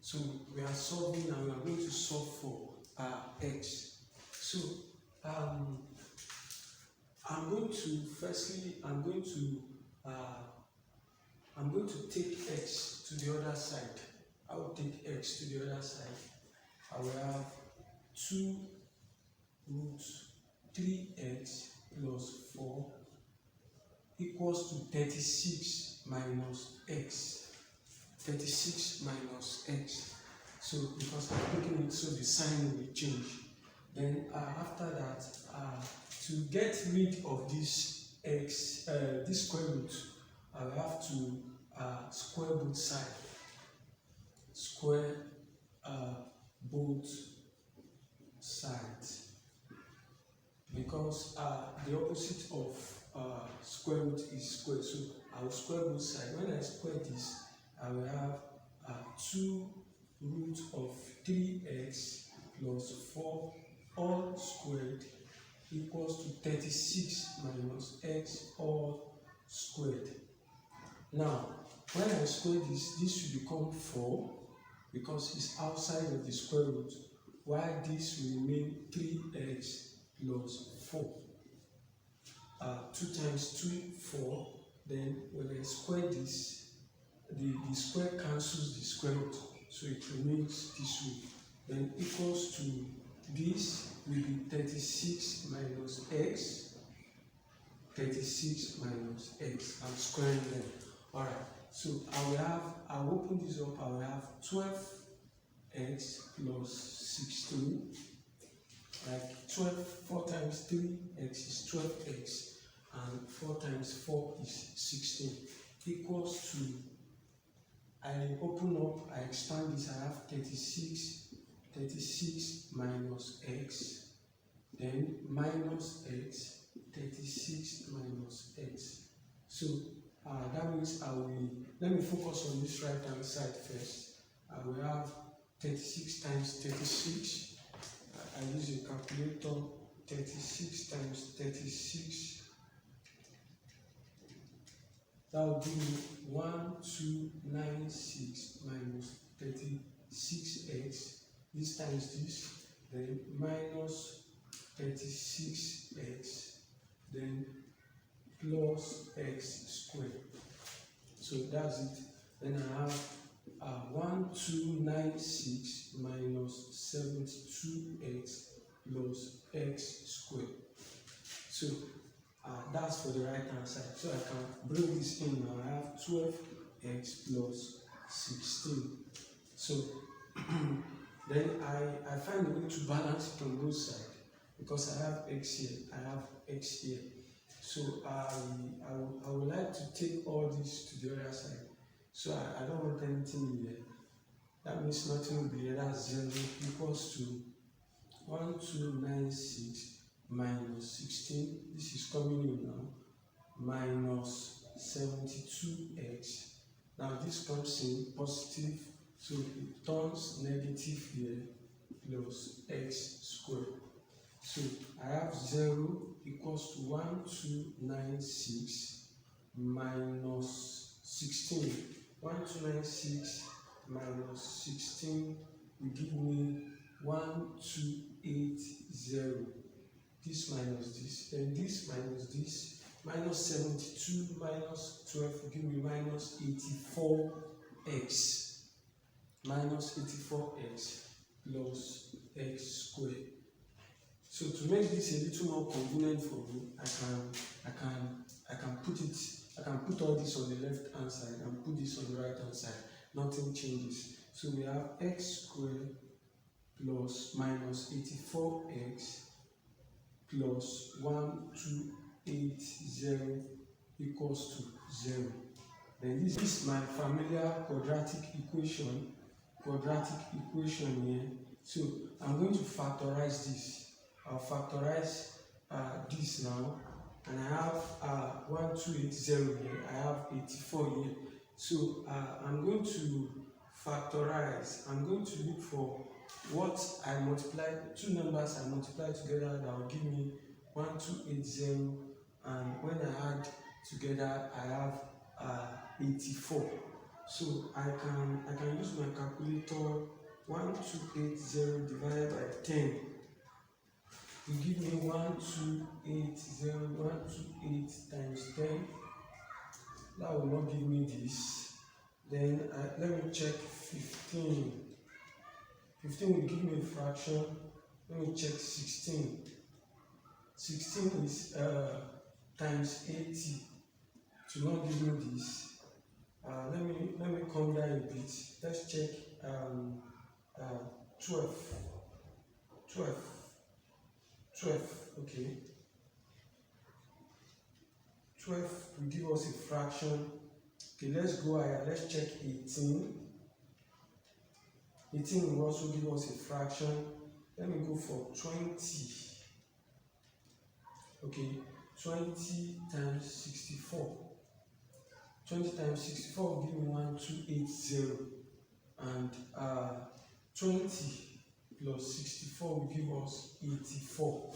So we are solving and we are going to solve for x. So I'm going to take x to the other side. I will take x to the other side. I will have 2 root 3x plus 4 equals to 36 minus x. 36 minus x. So because I'm taking it, so the sign will change. Then after that, to get rid of this x, this square root, I will have to square both sides. Square both sides. Because the opposite of square root is square, so I will square both sides. When I square this, I will have 2 root of 3x plus 4 all squared equals to 36 minus x all squared. Now, when I square this should become 4 because it's outside of the square root, while this will remain 3x plus 4. 2 times 2, 4. Then when I square this, the square cancels the square root, so it remains this way. Then equals to this will be 36 minus x. 36 minus x. I'm squaring them. Alright, so I will open this up. I will have 12x plus 16. Like 4 times 3x is 12x, and 4 times 4 is 16, equals to, I open up, I expand this, I have 36 minus x, then minus x, 36 minus x. So that means let me focus on this right hand side first. I will have 36 times 36. I use a calculator. 36 times 36. That will give me 1296 minus 36x. This times this, then minus 36x, then plus x squared. So that's it. Then I have 1296 minus 72x plus x squared. So that's for the right hand side. So I can bring this in now. I have 12x plus 16. So then I find a way to balance it on both sides because I have x here, I have x here. So I would like to take all this to the other side. So I don't want anything here. That means nothing will be here. That's 0 equals to 1296 minus 16. This is coming in now. Minus 72x. Now this comes in positive, so it turns negative here, plus x squared. So I have 0 equals to 1296 minus 16. 1296 minus 16 will give me 1280. This minus this, then this minus this, minus 72 minus 12 will give me minus 84x. Minus 84x plus x squared. So to make this a little more convenient for me, I can put all this on the left hand side and put this on the right hand side. Nothing changes. So we have x squared plus minus 84x plus 1280 equals to 0. Then this is my familiar quadratic equation here. So I'm going to factorize this. I'll factorize this now, and I have 1280 here. I have 84 here. So I'm going to factorize. I'm going to look for what I multiply, 2 numbers I multiply together that will give me 1280, and when I add together I have 84. So I can use my calculator. 1280 divided by 10 will give me 1280 times 10. That will not give me this. Then let me check 15. 15 will give me a fraction. Let me check 16. 16 is times 80. To not give me this. Let me come down a bit. Let's check 12. 12. Okay. 12 will give us a fraction. Okay, let's go higher. Let's check 18. 18 will also give us a fraction. Let me go for 20. Okay, 20 times 64. 20 times 64 will give me 1280. And 20 plus 64 will give us 84.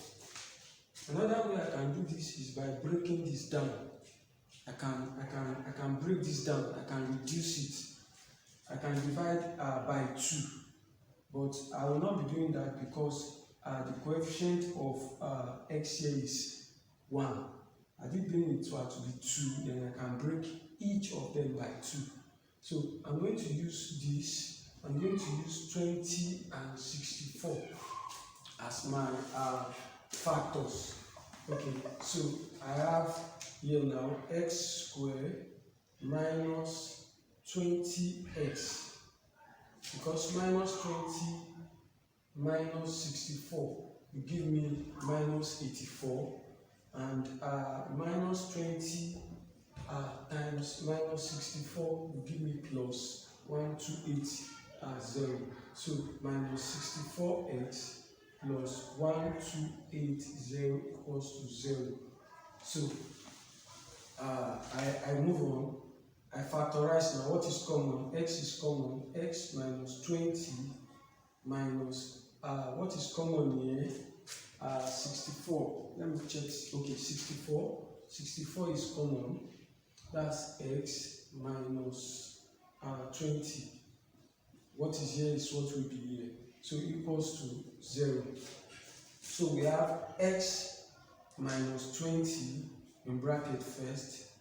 Another way I can do this is by breaking this down. I can break this down. I can reduce it. I can divide by 2, but I will not be doing that because the coefficient of x here is 1. I did bring it to be 2, then I can break each of them by 2. So I'm going to use this. I'm going to use 20 and 64 as my factors. Okay, so I have here now x squared minus 20x, because minus 20 minus 64 will give me minus 84, and minus 20 times minus 64 will give me plus 1280. So minus 64x plus 1280 equals to 0. So I move on. I factorize now. What is common? X is common. X minus 20 minus what is common here? 64. Let me check. Okay, 64. 64 is common. That's x minus 20. What is here is what will be here. So equals to 0. So we have x minus 20 in bracket first,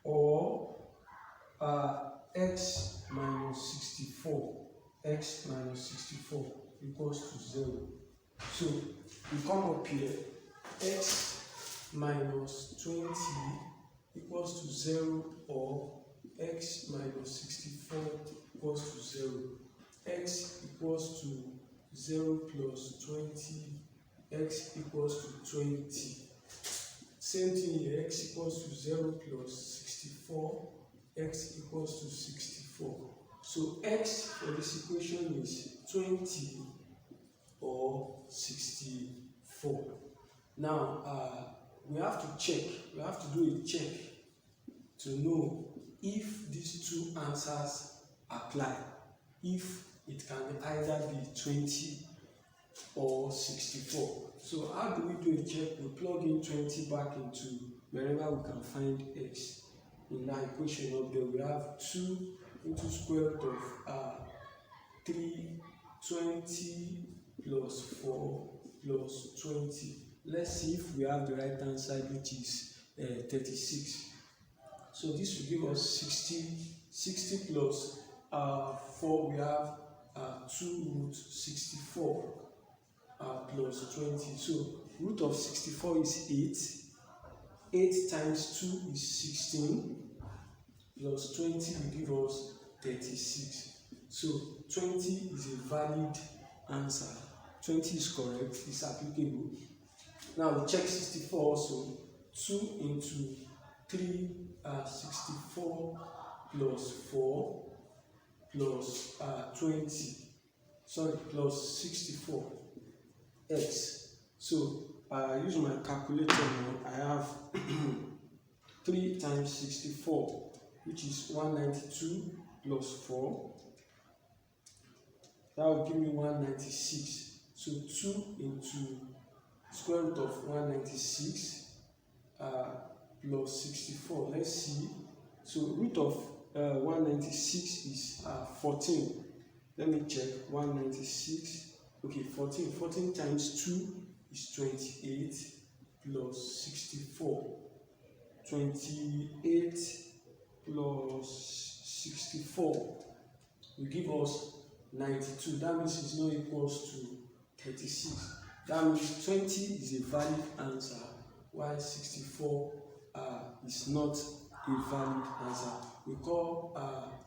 or x minus 64. X minus 64 equals to 0. So we come up here, x minus 20 equals to 0, or x minus 64 equals to 0. X equals to 0 plus 20, x equals to 20. Same thing here, x equals to 0 plus 64, x equals to 64. So x for this equation is 20 or 64. Now we have to check, we have to do a check to know if these two answers apply, if it can either be 20 or 64. So how do we do a check? We plug in 20 back into wherever we can find x. In that equation up there, we have 2 into square root of 3, 20 plus 4 plus 20. Let's see if we have the right hand side, which is 36. So this will give us 60. 60 plus 4, we have 2 root 64 plus 20. So root of 64 is 8. 8 times 2 is 16. Plus 20 will give us 36. So 20 is a valid answer. 20 is correct, it's applicable. Now we check 64 also. 2 into 3, 64 plus 4 plus 20. Sorry, plus 64 x. So I use my calculator now. I have 3 times 64, which is 192 plus 4. That will give me 196. So 2 into square root of 196 plus 64. Let's see. So root of 196 is 14. Let me check. 196. Okay, 14. 14 times 2 is 28 plus 64. 28 plus 64 will give us 92. That means it's not equals to 36. That means 20 is a valid answer, while 64 is not a valid answer. We call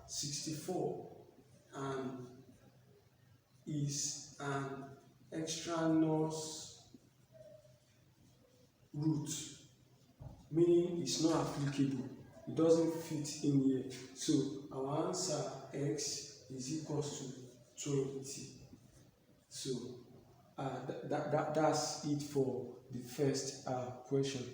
64 is an extraneous root, meaning it's not applicable. It doesn't fit in here. So our answer x is equals to 20. So that's it for the first question.